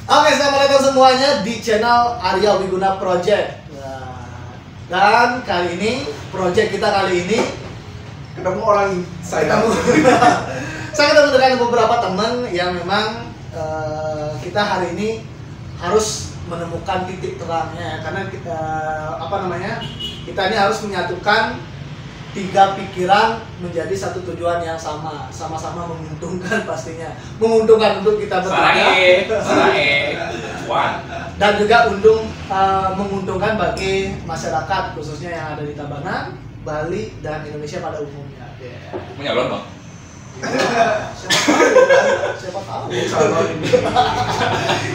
Oke, selamat datang semuanya di channel Arya Wiguna Project. Dan kali ini, project kita kali ini ketemu orang saya. Saya ketemu dengan beberapa teman yang memang kita hari ini harus menemukan titik terangnya, karena kita kita ini harus menyatukan tiga pikiran menjadi satu tujuan yang sama-sama menguntungkan, pastinya menguntungkan untuk kita bertiga dan juga menguntungkan bagi masyarakat khususnya yang ada di Tabanan, Bali dan Indonesia pada umumnya. Menyalon bang? Siapa tahu.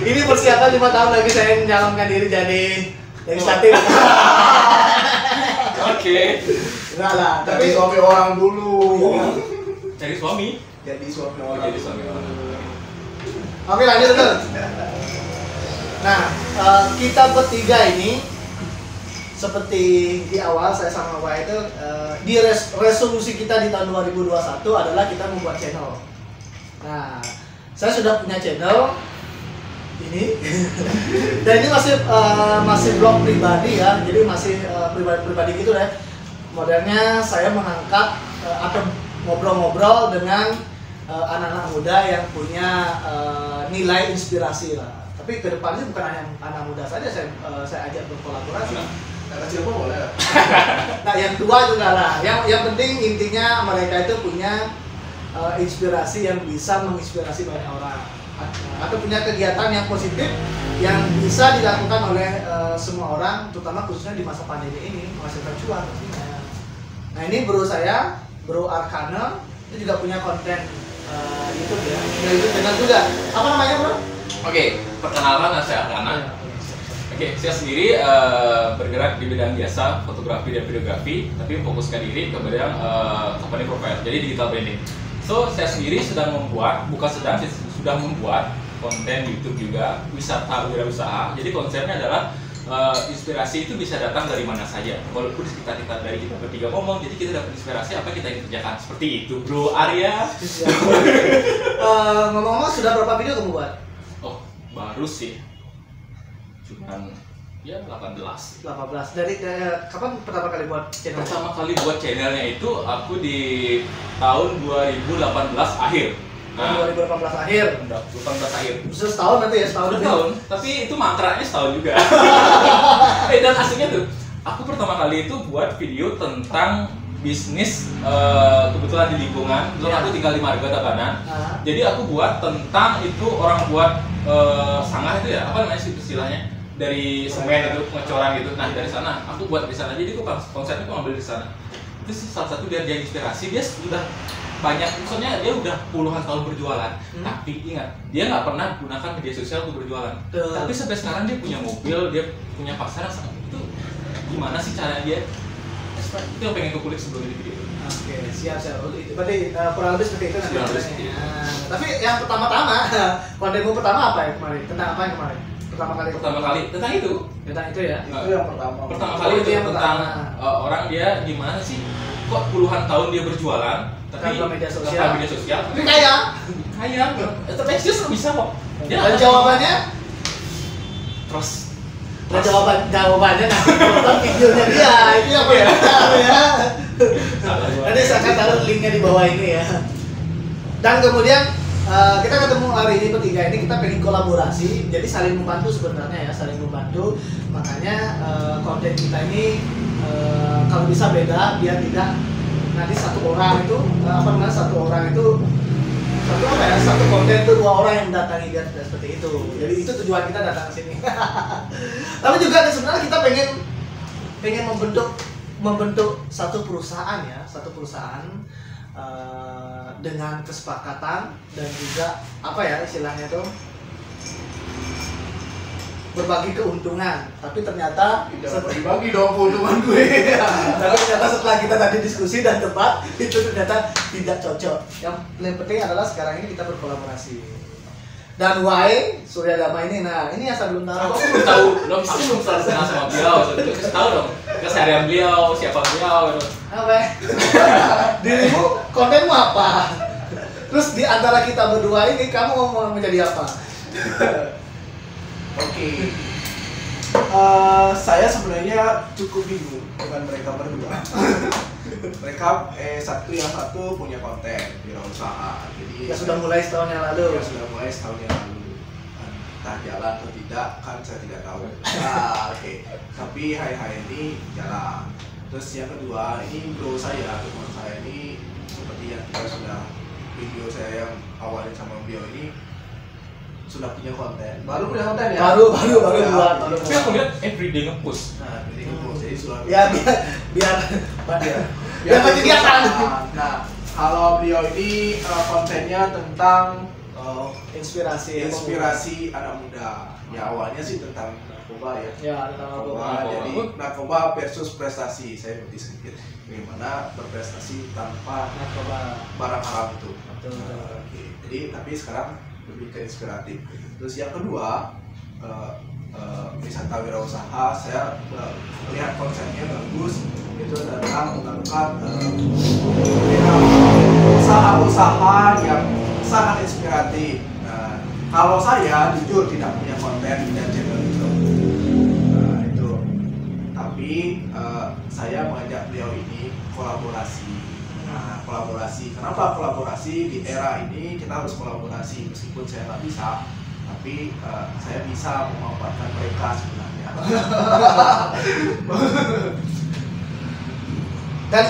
Ini persiapan 5 tahun lagi saya menyalonkan diri jadi legislatif. Oke. Enggak lah, Tapi suami orang dulu. Jadi suami? Jadi suami orang. Jadi suami orang. Oke, lanjut betul. Nah, kita bertiga ini seperti di awal saya sama Wak itu di resolusi kita di tahun 2021 adalah kita membuat channel. Nah, saya sudah punya channel ini dan ini masih blog pribadi ya, jadi masih pribadi gitu ya. Modelnya saya mengangkat atau ngobrol-ngobrol dengan anak-anak muda yang punya nilai inspirasi lah. Tapi kedepannya bukan hanya anak muda saja saya ajak berkolaborasi. Anak kecil pun boleh. Nah, yang tua juga lah. Yang penting intinya mereka itu punya inspirasi yang bisa menginspirasi banyak orang, atau punya kegiatan yang positif yang bisa dilakukan oleh semua orang, terutama khususnya di masa pandemi ini, menghasilkan cuan pastinya. Nah, ini bro saya, Bro Arkana, itu juga punya konten YouTube ya. Nah, YouTube channel juga. Apa namanya, Bro? Oke, perkenalkan saya Arkana. Oke, saya sendiri bergerak di bidang jasa, fotografi dan videografi, tapi memfokuskan diri ke bidang company profile, jadi digital branding. So, saya sendiri sudah membuat konten YouTube juga, wisata wirausaha. Jadi konsepnya adalah inspirasi itu bisa datang dari mana saja. Walaupun sekitar kita dari kita bertiga ngomong, jadi kita dapat inspirasi apa kita ingin kerjakan. Seperti itu, Bro Arya. Ngomong-ngomong, sudah berapa video kamu buat? Oh, baru sih. Cuman ya 18. Dari kapan pertama kali buat channel? Pertama kali buat channelnya itu aku di tahun 2018 akhir. Nah, 2018 akhir. 2018 akhir. Bisa setahun nanti ya, setahun. Tapi itu mangkraknya setahun juga. Dan aslinya tuh, aku pertama kali itu buat video tentang bisnis kebetulan di lingkungan. Kebetulan aku tinggal di Marga Tabanan. Jadi aku buat tentang itu orang buat sangat itu ya, apa namanya sih istilahnya? Dari semen itu, ngecoran gitu. Nah, dari sana aku buat di sana. Jadi konsepnya aku ngambil di sana. Itu sih salah satu dia inspirasi. Dia sudah banyak, maksudnya dia udah puluhan tahun berjualan. Tapi ingat, dia nggak pernah gunakan media sosial untuk berjualan. Tapi sampai sekarang dia punya mobil, dia punya pasaran. Itu gimana sih cara dia? Itu yang pengen kulik sebelum ini video. Oke, siap. Berarti kurang lebih seperti itu nanti. Tapi yang pertama-tama, kontenmu pertama apa ya kemarin? Tentang apa yang kemarin? Pertama kali Tentang itu ya. Itu yang pertama. Pertama kali itu yang tentang pertama. orang dia gimana sih? Kok puluhan tahun dia berjualan tapi tanpa media sosial. Tapi kaya. Tapi justru bisa kok. Dan jawabannya? Terus. Dan jawabannya nanti nonton videonya dia. Itu yang paling tahu ya. Nanti saya akan taruh linknya di bawah ini ya. Dan kemudian kita ketemu hari ini bertiga ini, kita pengen kolaborasi, jadi saling membantu sebenarnya ya, saling membantu. Makanya konten kita ini kalau bisa beda, biar tidak nanti satu orang itu satu konten itu 2 orang yang mendatangi, biar tidak seperti itu. Jadi itu tujuan kita datang ke sini. Tapi juga sebenarnya kita pengen membentuk satu perusahaan ya, dengan kesepakatan dan juga apa ya istilahnya tuh, berbagi keuntungan. Tapi ternyata dibagi dong keuntungan gue. tapi ternyata setelah kita tadi diskusi dan debat, itu ternyata tidak cocok. Yang penting adalah sekarang ini kita berkolaborasi. Dan why Surya Dharma ini, nah ini yang saya belum tahu. Aku belum selalu kenal sama beliau. Kasih tahu dong keseharian beliau, siapa beliau gitu. Apa? Dirimu, kontenmu apa? Terus di antara kita berdua ini kamu mau menjadi apa? Saya sebenarnya cukup bingung dengan mereka berdua. Mereka yang satu punya konten wirausaha. Jadi Ya sudah mulai setahun yang lalu. Ya sudah mulai setahun yang lalu. Entah jalan atau tidak kan saya tidak tahu. Nah, oke. Tapi hai ini jalan. Terus yang kedua ini bro saya, teman saya ini seperti yang kita sudah video saya yang awalnya sama beliau ini sudah punya konten. Baru punya konten ya? Baru buat. Tapi aku lihat everyday nge-push. Nah, jadi nge-post jadi sudah. Ya biar pasti dia kan. Nah, kalau beliau ini kontennya tentang Inspirasi anak muda. Ya awalnya sih tentang narkoba ya. Ya, tentang Narkoba. narkoba. Jadi narkoba versus prestasi. Saya ngerti sedikit bagaimana berprestasi tanpa Narkoba. barang haram itu. Betul. Oke. Jadi tapi sekarang lebih ke inspiratif. Terus yang kedua wisata wirausaha, saya melihat konsepnya bagus, itu tentang melakukan usaha-usaha yang sangat inspiratif. Nah, kalau saya jujur tidak punya konten dan channel YouTube. Nah, itu. Tapi saya mengajak beliau ini kolaborasi. Nah, kolaborasi. Kenapa kolaborasi? Di era ini kita harus kolaborasi. Meskipun saya nggak bisa, tapi saya bisa memanfaatkan mereka sebenarnya. Dan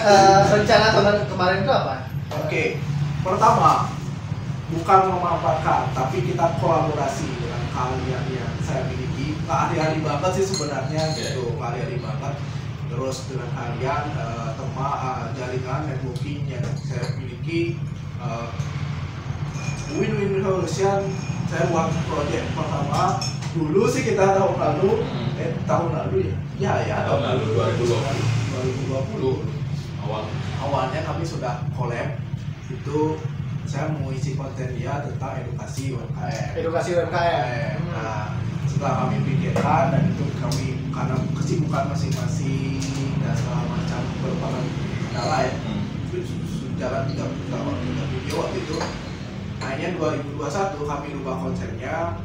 rencana kemarin itu apa? Oke, pertama bukan memanfaatkan, tapi kita kolaborasi dengan kalian yang saya miliki. Ahli-ahli banget sih sebenarnya gitu, ahli-ahli banget. Terus dengan kalian jaringan networking yang saya miliki, win-win solution. Saya buat proyek pertama dulu sih kita tahun lalu ya Tahun lalu 2020 awalnya kami sudah collab. Itu saya mau isi konten dia tentang edukasi UMKM. Nah, setelah kami pikirkan dan itu kami karena kesibukan masing-masing dan segala macam berbagai kendala ya, jalan 3 video waktu itu. Akhirnya 2021 kami rubah konsepnya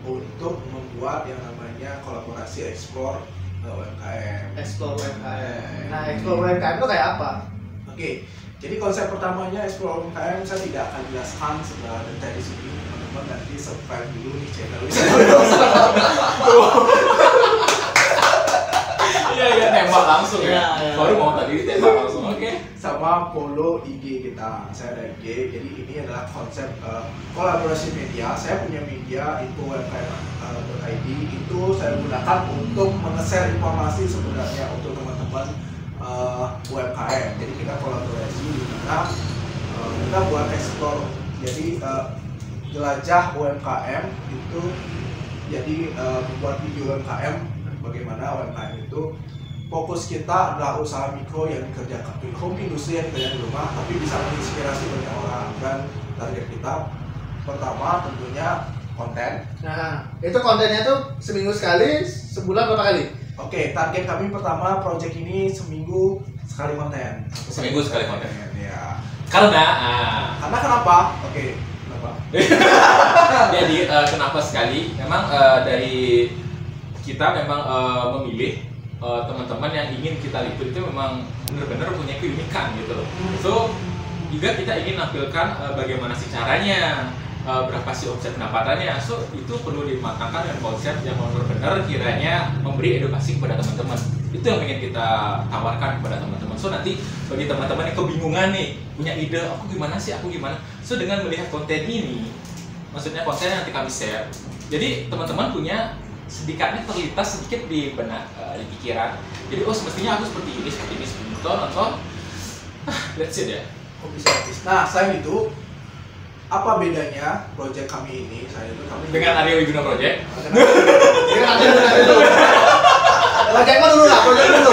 untuk membuat yang namanya kolaborasi Explore UMKM. Explore UMKM. Nah, Explore UMKM itu kayak apa? Oke, jadi konsep pertamanya Explore UMKM saya tidak akan jelaskan secara detail di sini. Teman-teman nanti subscribe dulu nih channel Iya, tembak langsung ya. Iya. Baru mau tadi ditembak langsung. Oke. sama follow IG kita. Saya ada IG, jadi ini adalah konsep kolaborasi media. Saya punya media info.umkm.id, itu saya gunakan untuk meng-share informasi sebenarnya untuk teman-teman UMKM. Jadi kita kolaborasi di mana kita buat explore, jadi jelajah UMKM itu, jadi membuat video UMKM, bagaimana UMKM itu fokus kita adalah usaha mikro yang dikerjakan di home industri yang dikerjakan di rumah, tapi bisa menginspirasi banyak orang. Dan target kita pertama tentunya konten. Nah, itu kontennya tuh seminggu sekali, sebulan berapa kali? Oke, target kami pertama project ini seminggu sekali konten. Seminggu sekali konten. Ya. Karena Kenapa? Oke, kenapa? Jadi kenapa sekali? Memang dari kita memang memilih teman-teman yang ingin kita liput itu memang benar-benar punya keunikan gitu loh. So juga kita ingin nampilkan bagaimana sih caranya, berapa sih omset pendapatannya. So itu perlu dimatangkan dengan konsep yang benar-benar kiranya memberi edukasi kepada teman-teman. Itu yang ingin kita tawarkan kepada teman-teman. So nanti bagi teman-teman yang kebingungan nih, punya ide, aku gimana sih, aku gimana. So dengan melihat konten ini, maksudnya konten yang nanti kami share, jadi teman-teman punya sedikitnya terlintas sedikit di benak, di pikiran. Jadi oh semestinya aku seperti ini, nonton, let's see ya. Oh, bisa. Nah, selain itu, apa bedanya project kami ini? Kami Dengan Aryo Wiguna Project. Project dulu lah, project dulu.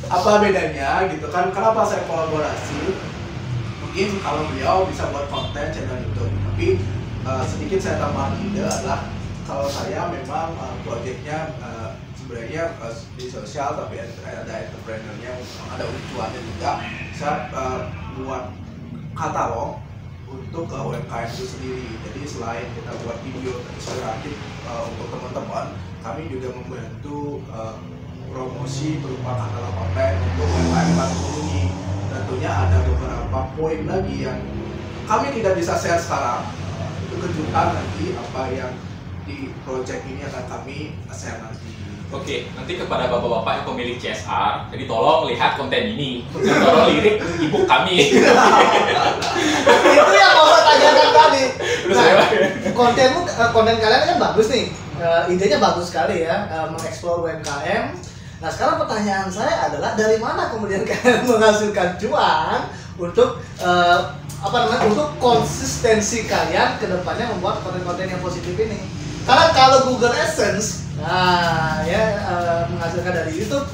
Apa bedanya gitu kan? Kenapa saya kolaborasi? Mungkin kalau beliau bisa buat konten channel YouTube, tapi sedikit saya tambah ide adalah kalau saya memang projectnya sebenarnya di sosial, tapi ada entrepreneurnya, ada cuannya juga. Saya buat katalog untuk UMKM itu sendiri. Jadi selain kita buat video inspiratif untuk teman-teman, kami juga membantu promosi berupa kanal konten untuk UMKM baru ini. Tentunya ada beberapa poin lagi yang kami tidak bisa share sekarang. Itu kejutan nanti apa yang di project ini akan kami share nanti. Oke, nanti kepada bapak-bapak yang pemilik CSR, jadi tolong lihat konten ini, tolong lirik ibu kami. Itu yang mau saya tanyakan tadi. Terus Konten kalian kan bagus nih, idenya bagus sekali ya, mengeksplor UMKM. Nah sekarang pertanyaan saya adalah dari mana kemudian kalian menghasilkan cuan untuk untuk konsistensi kalian ke depannya membuat konten-konten yang positif ini? Karena kalau Google AdSense, menghasilkan dari YouTube,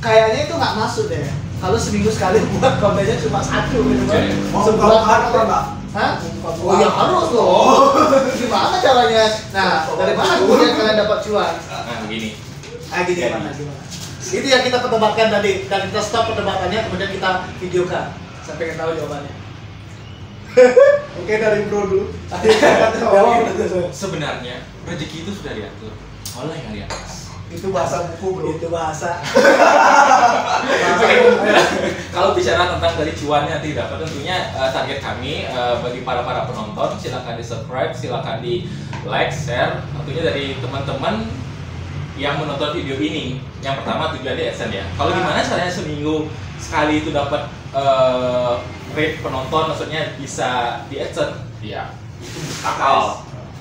kayaknya itu nggak masuk deh. Kalau seminggu sekali buat kontennya cuma satu gitu kan. Sebulan apa enggak? Hah? Oh ya harus loh. Gimana caranya? Nah, dari mana kemudian kalian dapat cuan? Nah, begini. Gimana? Itu yang kita perdebatkan tadi, dan kita stop perdebatannya, kemudian kita videokan sampai kita tahu jawabannya. Oke, dari Bro dulu. Sebenarnya rezeki itu sudah diatur oleh yang di atas. Itu bahasa buku, Bro. Itu bahasa. Kalau bicara tentang dari cuannya nanti dapat, tentunya target kami bagi para penonton, silakan di subscribe, silakan di like, share. Tentunya dari teman-teman yang menonton video ini, yang pertama tujuannya AdSense ya. Kalau gimana caranya seminggu sekali itu dapat rate penonton, maksudnya bisa di AdSense? Ya, itu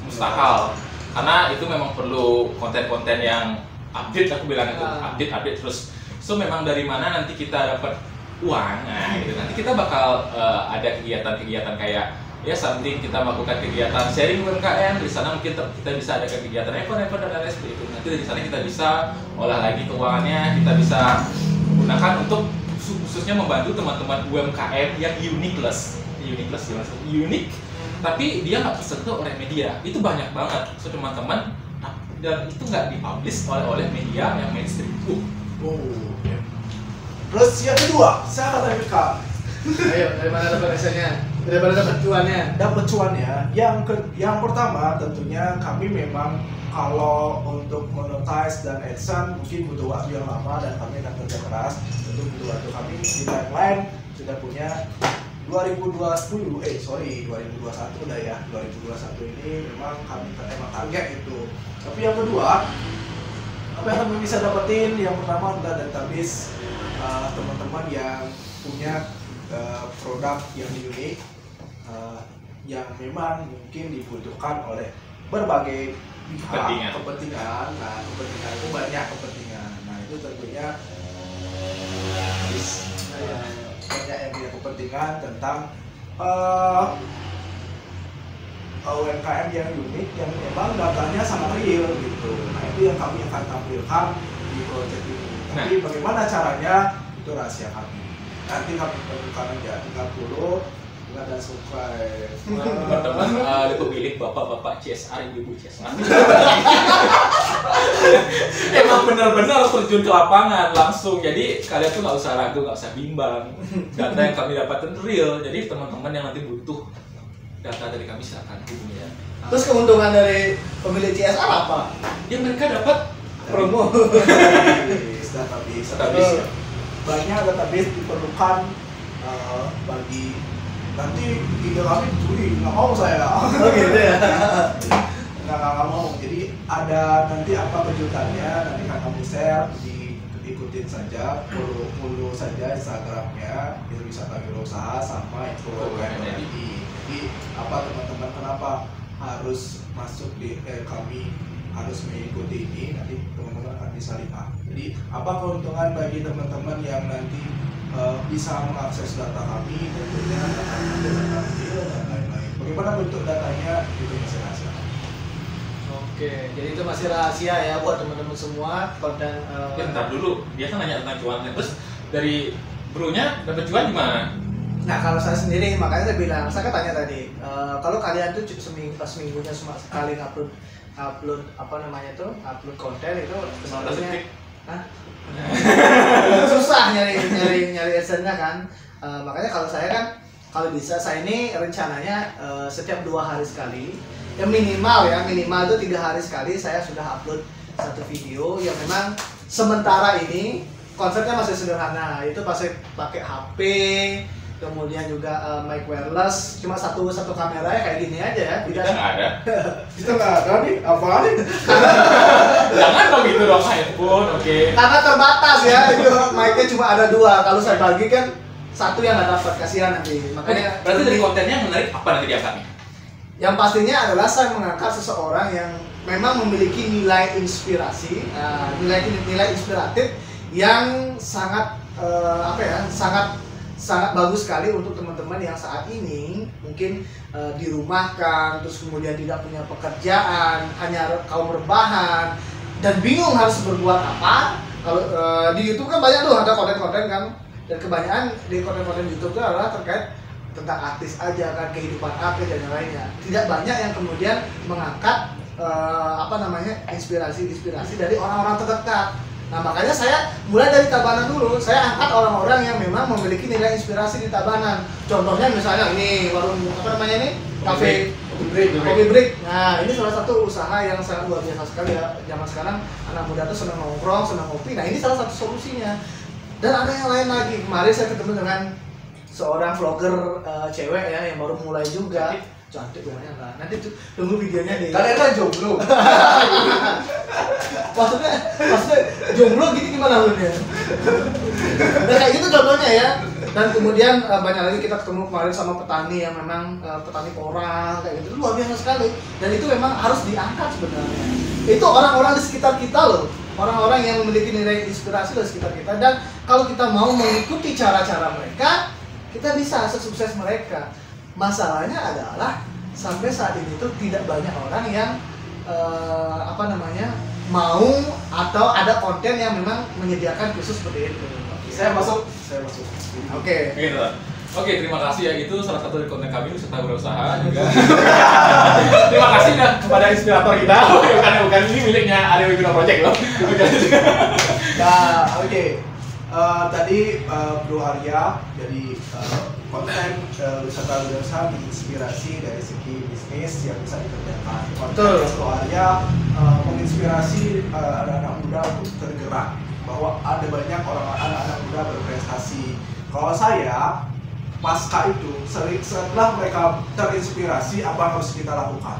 mustahil. Karena itu memang perlu konten-konten yang update, aku bilang itu update terus. So memang dari mana nanti kita dapat uang? Nah, gitu. Nanti kita bakal ada kegiatan-kegiatan kayak something, kita melakukan kegiatan sharing UMKM. Di sana mungkin kita bisa ada kegiatan event dan lain-lain seperti itu. Nanti dari sana kita bisa olah lagi keuangannya, kita bisa gunakan untuk khususnya membantu teman-teman UMKM yang unik, tapi dia nggak tersentuh oleh media. Itu banyak banget, so teman-teman, dan itu nggak dipublish oleh media yang mainstream. Terus yang kedua, saya akan tanya Kak. Ayo, dari mana dapat hasilnya? Dari mana dapat cuannya? Dapat cuannya. Yang pertama tentunya kami memang kalau untuk monetize dan AdSense mungkin butuh waktu yang lama dan kami akan kerja keras. Tentu butuh waktu. Kami di timeline sudah punya 2021 udah ya. 2021 ini memang kami target itu. Tapi yang kedua, apa yang kami bisa dapetin? Yang pertama adalah database teman-teman yang punya produk yang unik, yang memang mungkin dibutuhkan oleh berbagai pihak, kepentingan. Nah, kepentingan itu banyak kepentingan. Nah, itu tentunya banyak yang punya kepentingan tentang UMKM yang unik, yang memang datanya sangat real gitu. Nah, itu yang kami akan tampilkan di project ini. Tapi bagaimana caranya itu rahasia kami. Nanti kami temukan aja, tinggal follow dan subscribe. Teman-teman, pemilik bapak-bapak CSR, ibu CSR. Emang benar-benar terjun ke lapangan langsung. Jadi kalian tuh nggak usah ragu, nggak usah bimbang. Data yang kami dapatkan real. Jadi teman-teman yang nanti butuh data dari kami silakan hubungi ya. Terus keuntungan dari pemilik CSR apa? Ya mereka dapat promo. Database. Banyak database diperlukan bagi nanti ide kami dicuri, nggak mau saya. Oh gitu ya. Nggak mau. Jadi ada nanti apa kejutannya, nanti akan kami share, ikutin saja, follow saja Instagramnya, itu bisa Wirausaha sama Info UMKM. Jadi apa teman-teman, kenapa harus masuk di kami harus mengikuti ini, nanti teman-teman akan bisa lihat. Jadi apa keuntungan bagi teman-teman yang nanti bisa mengakses data kami, tentunya data real dan lain-lain. Bagaimana bentuk datanya itu masih rahasia. Oke, jadi itu masih rahasia ya buat teman-teman semua. Konten ntar dulu, dia kan nanya tentang cuan. Terus dari bro-nya dapat cuan gimana? Nah kalau saya sendiri, makanya saya bilang, saya kan tanya tadi, kalau kalian tuh seminggunya cuma sekali upload upload konten itu sebenarnya susah nyari AdSense-nya kan. Makanya kalau saya kan, kalau bisa saya ini rencananya setiap 2 hari sekali, yang minimal itu 3 hari sekali saya sudah upload satu video yang memang sementara ini konsepnya masih sederhana, itu pasti pakai HP, kemudian juga mic wireless, cuma satu kamera ya kayak gini aja ya. Kita nggak ada. Kita nggak ada nih, apa nih? Jangan dong gitu dong handphone, oke. Karena terbatas ya, itu mic-nya cuma ada 2. Kalau saya bagi kan satu yang nggak dapat, kasihan nanti. Makanya Berarti dari kontennya yang menarik apa nanti diangkatnya? yang pastinya adalah saya mengangkat seseorang yang memang memiliki nilai inspirasi, nilai inspiratif yang sangat sangat bagus sekali untuk teman-teman yang saat ini mungkin dirumahkan, terus kemudian tidak punya pekerjaan, hanya kaum rebahan dan bingung harus berbuat apa. Kalau di YouTube kan banyak tuh ada konten-konten kan, dan kebanyakan di konten-konten YouTube itu adalah terkait tentang artis aja kan, kehidupan artis dan yang lainnya. Tidak banyak yang kemudian mengangkat inspirasi dari orang-orang terdekat. Nah makanya saya mulai dari Tabanan dulu, saya angkat orang-orang yang memang memiliki nilai inspirasi di Tabanan. Contohnya misalnya ini warung kafe Kopi Break. Nah ini salah satu usaha yang sangat luar biasa sekali ya. Zaman sekarang anak muda tuh senang nongkrong, senang ngopi. Nah ini salah satu solusinya. Dan ada yang lain lagi. Kemarin saya ketemu dengan seorang vlogger cewek ya yang baru mulai juga. Cantik banget lah. Nanti tunggu videonya deh. Kalian kan jomblo. maksudnya jomblo gitu gimana lu ya? Nah kayak gitu contohnya ya. Dan kemudian banyak lagi kita ketemu kemarin sama petani yang memang petani porang kayak gitu, luar biasa sekali. Dan itu memang harus diangkat sebenarnya. Itu orang-orang di sekitar kita loh, orang-orang yang memiliki nilai inspirasi di sekitar kita. Dan kalau kita mau mengikuti cara-cara mereka, kita bisa sesukses mereka. Masalahnya adalah sampai saat ini tuh tidak banyak orang yang mau atau ada konten yang memang menyediakan khusus seperti itu. Saya masuk. Oke. Gitu. Oke, terima kasih ya, itu salah satu dari konten kami serta berusaha juga. Terima kasih ya kepada inspirator kita. Bukan ini miliknya Arya Wiguna Project loh. Nah, oke. Tadi Bro Arya jadi konten wisata wirausaha menginspirasi dari segi bisnis yang bisa dikerjakan. Konten Bro Arya menginspirasi anak-anak muda untuk tergerak bahwa ada banyak anak-anak muda berprestasi. Kalau saya pasca itu setelah mereka terinspirasi, apa yang harus kita lakukan?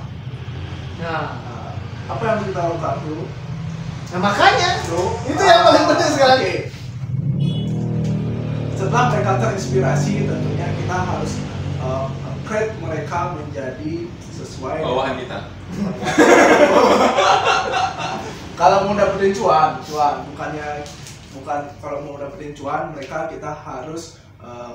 Nah, apa yang harus kita lakukan dulu? Nah makanya itu yang paling penting sekarang. Okay. Setelah mereka terinspirasi, tentunya kita harus create mereka menjadi sesuai bawahan kita. Kalau mau dapetin cuan, bukan kalau mau dapetin cuan, kita harus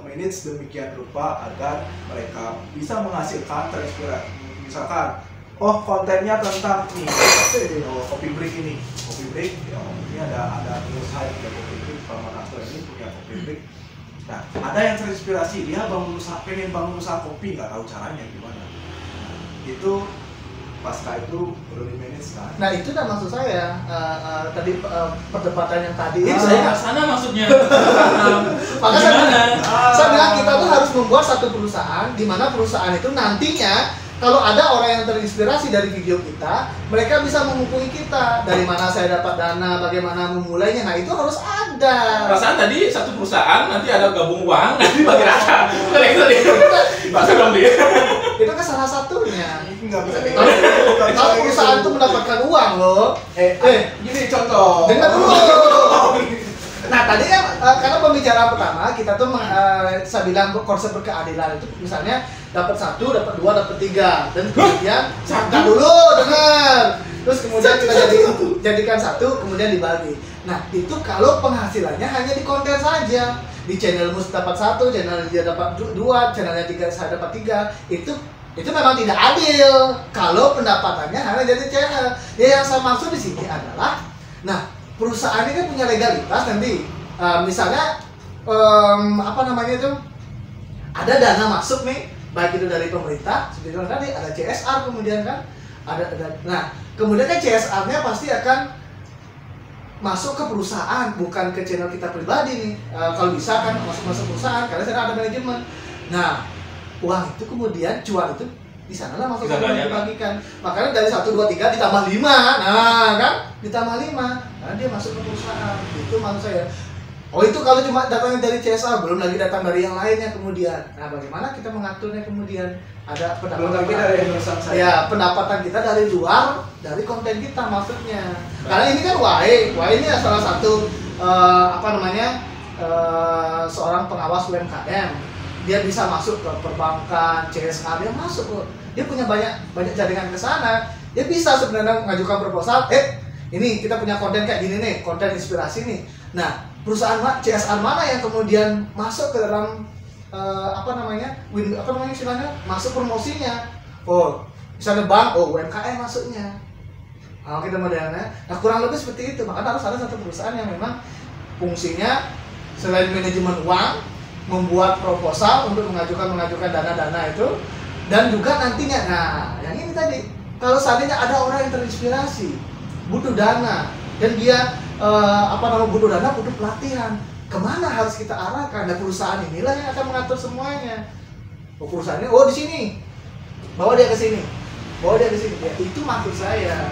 manage demikian rupa agar mereka bisa menghasilkan terinspirasi. Misalkan, kontennya tentang kopi break ini ada usaha yang punya kopi break, Paman Aktor ini punya kopi break. Nah, ada yang terinspirasi, dia pengen bangun usaha kopi, nggak tahu caranya gimana. Itu pasca itu perlu di manage kan. Nah itu kan maksud saya tadi perdebatan yang tadi Saya nggak sana maksudnya. Maka saya bilang kita tuh harus membuat satu perusahaan di mana perusahaan itu nantinya kalau ada orang yang terinspirasi dari video kita, mereka bisa menghubungi kita. Dari mana saya dapat dana, bagaimana memulainya. Nah itu harus ada. Perasaan tadi satu perusahaan nanti ada gabung uang, nanti bagi rata. Bukan itu deh. Bahasa dong dia. Itu kan salah satunya. Nggak bisa Kalau perusahaan itu mendapatkan uang loh. Gini contoh. Dengar dulu. Nah tadi kan karena pembicaraan pertama kita tuh saya bilang konsep berkeadilan itu misalnya dapat 1, dapat 2, dapat 3 dan kemudian sangka dulu dengar. Terus kemudian kita jadikan 1 kemudian dibagi. Nah itu kalau penghasilannya hanya di konten saja. Di channel Mus dapat 1, channel dia dapat 2, channelnya 3 saya dapat 3. Itu memang tidak adil kalau pendapatannya hanya dari channel. Ya yang saya maksud di sini adalah, nah perusahaan ini kan punya legalitas nanti, misalnya ada dana masuk nih, baik itu dari pemerintah, seperti tadi ada CSR kemudian kan, nah kemudian kan CSR-nya pasti akan masuk ke perusahaan, bukan ke channel kita pribadi nih. Kalau bisa kan masuk perusahaan, karena saya ada manajemen. Nah uang itu kemudian cuan itu di sana lah masuk Kita banyak, dibagikan. Makanya dari 1, 2, 3 ditambah 5. Nah, kan? Ditambah 5. Nah, dia masuk ke perusahaan. Itu maksud saya. Oh, itu kalau cuma datangnya dari CSA, belum lagi datang dari yang lainnya kemudian. Nah, bagaimana kita mengaturnya kemudian? Ada Belum pendapatan lagi dari endorsan saya. ya, pendapatan kita dari luar, dari konten kita maksudnya. Karena ini kan WAE ini salah satu seorang pengawas UMKM. Dia bisa masuk ke perbankan, CSA, dia masuk kok. Dia punya banyak jaringan ke sana. Dia bisa sebenarnya mengajukan proposal, ini kita punya konten kayak gini nih, konten inspirasi nih. Nah, perusahaan CSR mana yang kemudian masuk ke dalam istilahnya masuk promosinya. Oh, misalnya bank, UMKM masuknya. Nah, kita modelnya. Nah, kurang lebih seperti itu. Maka harus ada satu perusahaan yang memang fungsinya selain manajemen uang, membuat proposal untuk mengajukan dana-dana itu, dan juga nantinya, nah yang ini tadi, kalau seandainya ada orang yang terinspirasi butuh dana dan dia butuh dana, butuh pelatihan, kemana harus kita arahkan? Nah, perusahaan inilah yang akan mengatur semuanya. Perusahaannya, di sini, bawa dia ke sini, ya, itu maksud saya.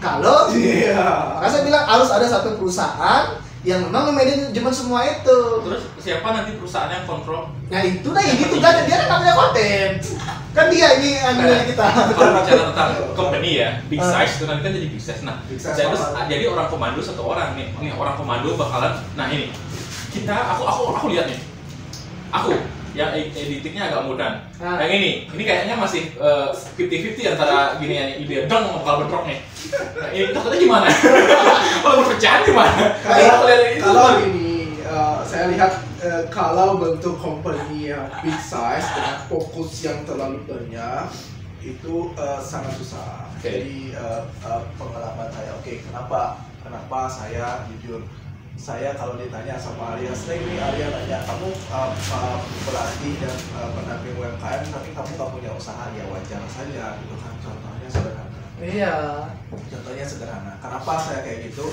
Kalau maka saya bilang harus ada satu perusahaan yang memang manajemen semua itu. Terus siapa nanti perusahaan yang kontrol? Nah, itu dah yang gitu kan, dia kan namanya konten. Kan dia ini kita. Kalau bicara tentang company ya, big size itu nanti kan jadi big size. Nah, Big size terus apa? jadi orang komando satu orang nih. Ini orang komando bakalan, nah ini aku lihat nih. Aku yang editingnya agak modern. Nah. Yang ini kayaknya masih 50-50 antara gini ya, ide dong bakal bentrok nih. Nah, ini takutnya gimana? Kalau perpecahan gimana? Kalau ini saya lihat kalau bentuk company yang big size dengan fokus yang terlalu banyak itu sangat susah. Okay. Jadi pengalaman saya, kenapa saya jujur, saya kalau ditanya sama Arya, sering nih Arya tanya, kamu pelatih dan pendamping UMKM tapi kamu gak punya usaha, ya wajar saja gitu kan, contohnya sederhana. Iya. Contohnya sederhana. Kenapa saya kayak gitu?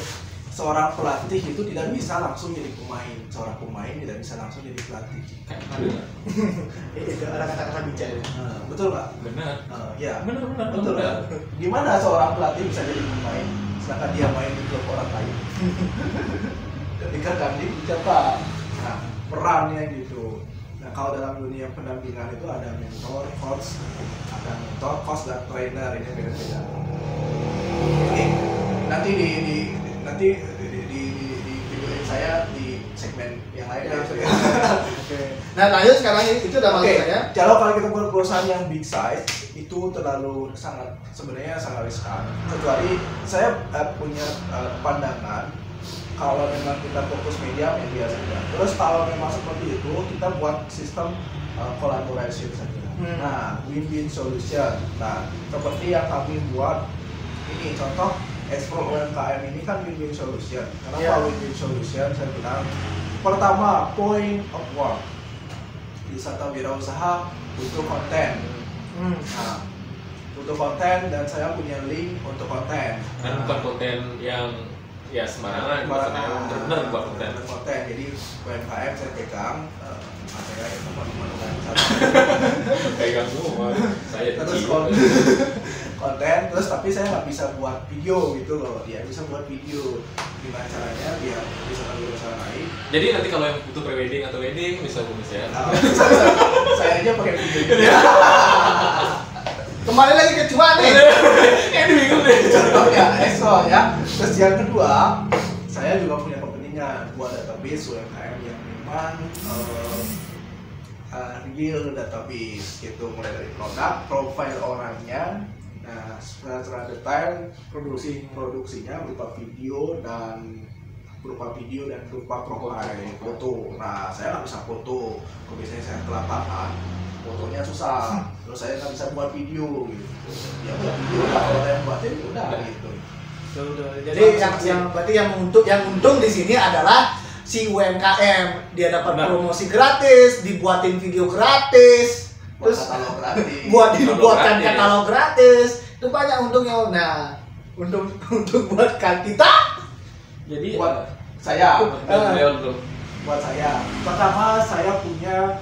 Seorang pelatih itu tidak bisa langsung jadi pemain. Seorang pemain tidak bisa langsung jadi pelatih. Itu ada kata-kata bijak. Betul nggak? Benar. Ya. Benar. Betul kan? Gimana seorang pelatih bisa jadi pemain sedangkan dia main di klub orang lain? Ketika kami dicatat. Nah, perannya gitu. Nah, kalau dalam dunia pendampingan itu ada mentor, coach, dan trainer, ini beda-beda. Oke, nanti di videoin saya di segmen yang lain. Ya, Oke. Nah, lanjut sekarang itu udah maksud saya. Kalau kita buat perusahaan yang big size itu sebenarnya sangat riskan. Kecuali saya punya pandangan, kalau memang kita fokus media saja. Terus kalau memang seperti itu, kita buat sistem collaboration saja. Nah, win-win solution. Nah, seperti yang kami buat ini contoh Explore UMKM ini kan win-win solution. Kenapa win-win solution? Saya bilang, pertama, point of work. Wisata wirausaha butuh konten. Nah, butuh konten dan saya punya link untuk konten. Dan bukan konten yang ya sembarangan, benar-benar buat konten. Jadi UMKM saya pegang, saya teman-teman UMKM pegang semua. Saya terus konten, terus tapi saya nggak bisa buat video gitu loh. Dia bisa buat video. Gimana caranya biar bisa naik? Jadi nanti kalau yang butuh pre-wedding atau wedding bisa hubungi saya. Saya aja pakai video. Kembali lagi ke cuan nih. Ini bingung deh. Contohnya Excel ya. Terus yang kedua, saya juga punya kepentingan buat database UMKM yang memang real database gitu, mulai dari produk, profile orangnya, nah secara detail produksinya berupa video dan berupa profile foto. Nah, saya nggak bisa foto, kalau biasanya saya ke lapangan, fotonya susah, terus saya nggak bisa buat video gitu. Ya buat video lah, kalau yang buatin udah gitu. Jadi yang untung di sini adalah si UMKM, dia dapat promosi gratis, dibuatin video gratis, terus dibuatkan katalog gratis, itu banyak untungnya. Nah, untuk buatkan kita, jadi buat saya, buat pertama saya punya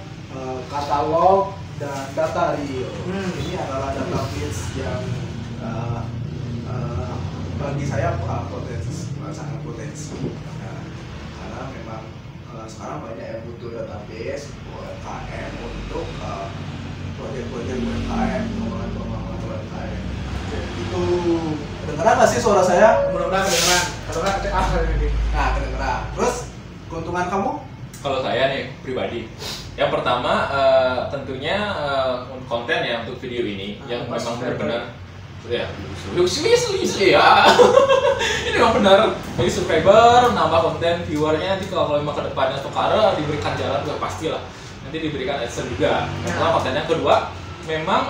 katalog dan data Rio. Ini adalah database yang bagi saya sangat potensi. Karena memang sekarang banyak yang butuh database UMKM untuk proyek-proyek UMKM, pengembangan UMKM. Itu kedengeran nggak sih suara saya? Mudah-mudahan kedengeran. Kalau nggak ini. Nah, kedengeran. Terus keuntungan kamu? Kalau saya nih pribadi, yang pertama tentunya konten ya untuk video ini yang memang benar-benar ya ini memang benar bagi subscriber, nambah konten viewernya. Nanti kalau memang kedepannya Tokara diberikan jalan juga pastilah nanti diberikan AdSense juga. Nah, kontennya kedua memang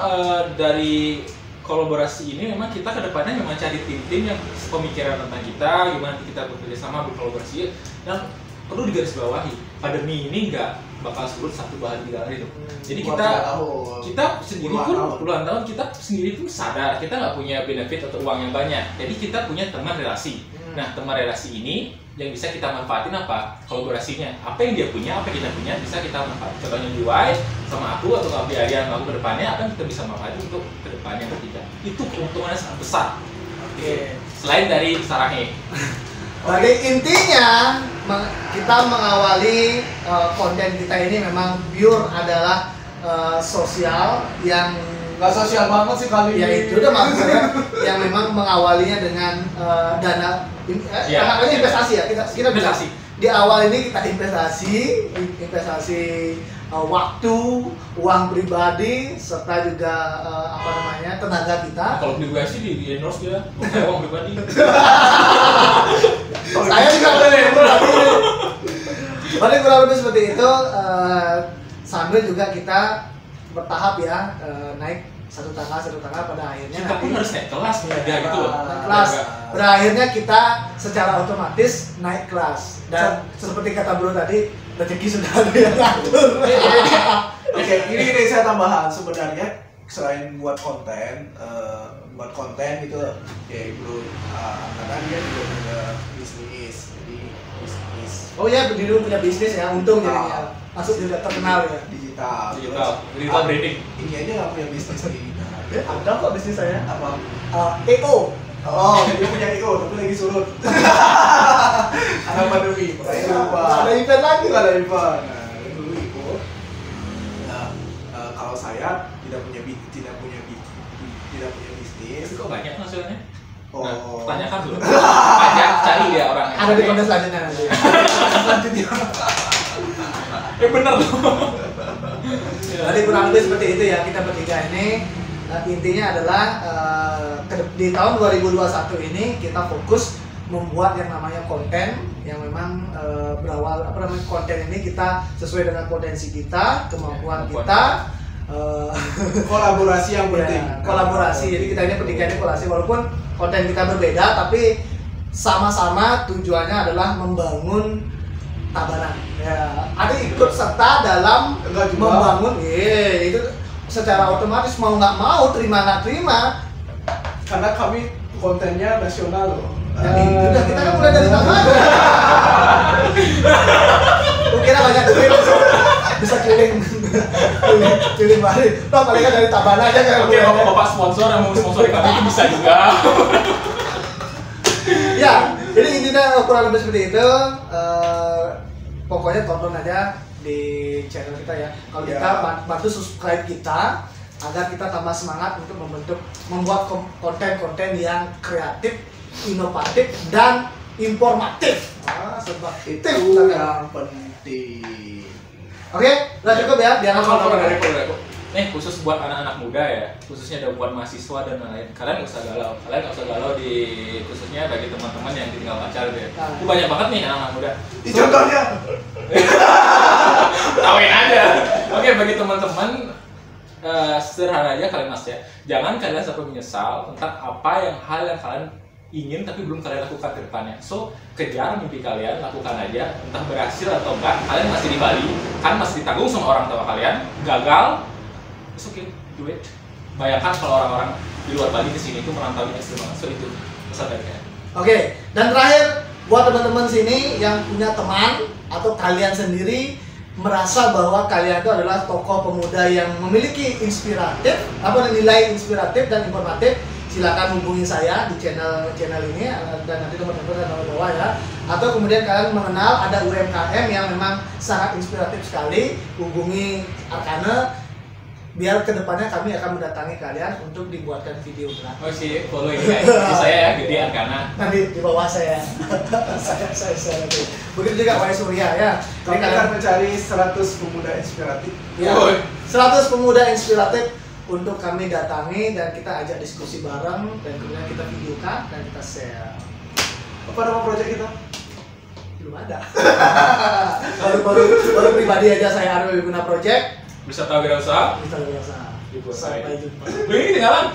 dari kolaborasi ini memang kita kedepannya memang cari tim-tim yang pemikiran tentang kita, gimana kita bekerja sama berkolaborasi. Dan perlu digarisbawahi, pandemi ini nggak bakal surut 1 2 hari 3 hari itu. Jadi kita sendiri pun puluhan tahun kita sendiri pun sadar kita nggak punya benefit atau uang yang banyak. Jadi kita punya teman relasi. Nah, teman relasi ini yang bisa kita manfaatin apa? Kolaborasinya. Apa yang dia punya, apa yang kita punya bisa kita manfaatin. Contohnya UI sama aku atau Kak Biarian aku ke depannya akan kita bisa manfaatin untuk ke depannya ketiga. Itu keuntungannya sangat besar. Oke. Selain dari sarangnya. Jadi intinya kita mengawali konten kita ini memang pure adalah sosial yang nggak sosial banget sih kali ini. Ya itu udah maksud saya yang memang mengawalinya dengan dana investasi ya kita Investasi. Di awal ini kita investasi waktu, uang pribadi serta juga tenaga kita. Kalau beli gue sih di endorse dia, bukan uang pribadi. Saya juga berarti kurang lebih seperti itu. Sambil juga kita bertahap ya, naik satu tangga pada akhirnya Kita pun harus naik kelas ya, gitu loh. naik kelas. Berakhirnya kita secara otomatis naik kelas. Dan seperti kata Bro tadi, rezeki sudah ada yang ngatur. Oke, ini saya tambahan sebenarnya selain buat konten gitu kayak Bro karena dia juga punya bisnis, jadi bisnis. Oh ya, dulu punya bisnis ya, untung jadinya masuk juga terkenal ya. Digital branding. Ini aja nggak punya bisnis nih. Ada kok bisnis saya. Apa? EO. Oh, dia punya EO tapi lagi surut. Karena pandemi. Ada event lagi. Ada event. Nah, dulu EO. Nah, kalau saya tidak punya bisnis. Kok banyak hasilnya? Oh. Nah, tanyakan dulu. Banyak cari ya orangnya. Ada di konten selanjutnya nanti. Selanjutnya. Bener loh. Jadi kurang lebih seperti itu ya kita bertiga ini. Intinya adalah di tahun 2021 ini kita fokus membuat yang namanya konten yang memang berawal konten ini kita sesuai dengan potensi kita, kemampuan kita. Kolaborasi yang penting. Ya, kolaborasi. Jadi kita ini bertiga ini kolaborasi walaupun konten kita berbeda tapi sama-sama tujuannya adalah membangun Tabanan. Ya, ada ikut serta dalam membangun. Itu secara otomatis mau nggak mau, terima nggak terima. Karena kami kontennya nasional loh. Jadi udah kita kan mulai dari Tabanan. Kira banyak duit bisa keliling balik. Toh paling kan dari Tabanan aja kan. Oke, bapak sponsor yang mau sponsori kami itu bisa juga. Ya, jadi intinya kurang lebih seperti itu. Pokoknya tonton aja di channel kita ya. Kalau kita bantu subscribe kita agar kita tambah semangat untuk membuat konten-konten yang kreatif, inovatif dan informatif. Sebab Itu yang penting. Oke, udah cukup ya. Biar Kalau dari khusus buat anak-anak muda ya, khususnya ada buat mahasiswa dan lain-lain. Kalian nggak usah galau di khususnya bagi teman-teman yang ditinggal pacar ya. Itu banyak banget nih anak-anak muda. Contohnya, Tawain aja. Oke, bagi teman-teman sederhana aja kalian mas ya. Jangan kalian sampai menyesal tentang hal yang kalian ingin tapi belum kalian lakukan ke depannya. So, kejar mimpi kalian, lakukan aja. Entah berhasil atau enggak, kalian masih di Bali, kan masih ditanggung sama orang tua kalian. Gagal, it's okay, do it. Bayangkan kalau orang-orang di luar Bali kesini itu merantau ekstrim banget. So, itu pesan dari kalian. Oke, dan terakhir buat teman-teman sini yang punya teman atau kalian sendiri merasa bahwa kalian itu adalah tokoh pemuda yang memiliki nilai inspiratif dan informatif, silakan hubungi saya di channel ini dan nanti teman-teman akan tahu bawah ya. Atau kemudian kalian mengenal ada UMKM yang memang sangat inspiratif sekali, hubungi Arkana. Biar kedepannya kami akan mendatangi kalian untuk dibuatkan video gratis. Oh sih, follow ini guys. Saya ya, Gede Arkana. Nanti di bawah saya. saya. Begitu juga Pak Surya ya. Kami akan mencari 100 pemuda inspiratif. Ya, 100 pemuda inspiratif untuk kami datangi dan kita ajak diskusi bareng dan kemudian kita videokan dan kita share. Apa nama proyek kita? Belum ada. baru pribadi aja saya Arwi Wiguna Project. Beserta wirausaha. Kita biasa. Dibuat Sampai jumpa. Ini ketinggalan.